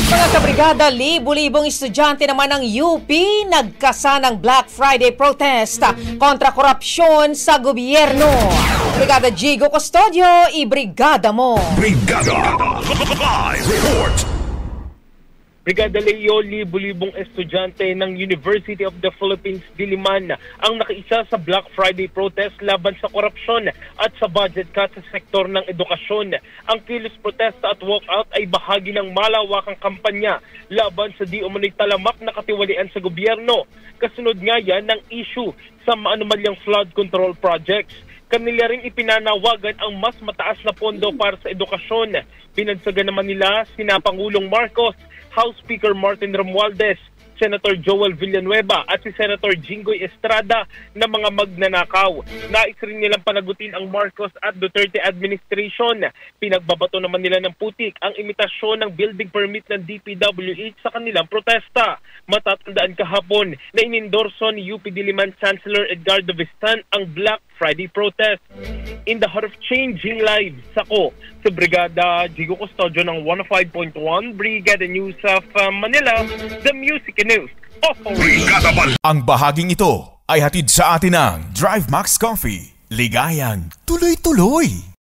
Mga kabrigada, libu-libong estudyante naman ng UP nagkasa ng Black Friday protest kontra korupsyon sa gobyerno. Brigada Jigo Custodio, ibrigada mo. Brigada Live Report. Brigada Leo, libu-libong estudyante ng University of the Philippines, Diliman ang nakiisa sa Black Friday protest laban sa korupsyon at sa budget cut sa sektor ng edukasyon. Ang kilos protesta at walkout ay bahagi ng malawakang kampanya laban sa di umano'y talamak na katiwalian sa gobyerno. Kasunod nga yan ng issue sa maanumalyang flood control projects. Kanila rin ipinanawagan ang mas mataas na pondo para sa edukasyon. Pinagsagan naman nila sina Pangulong Marcos, House Speaker Martin Romualdez, Senator Joel Villanueva at si Senator Jinggoy Estrada na mga magnanakaw. Nais rin nilang panagutin ang Marcos at Duterte administration. Pinagbabato naman nila ng putik ang imitasyon ng building permit ng DPWH sa kanilang protesta. Matatandaan kahapon na inendorso ni UP Diliman Chancellor Edgardo Vistan ang Black Friday protest. In the heart of changing lives, ako sa Brigada Jigo Custodio ng 105.1 Brigada News of Manila, the Music News. Ang bahaging ito ay hatid sa atin ng Drive Max Coffee. Ligayang tuloy-tuloy.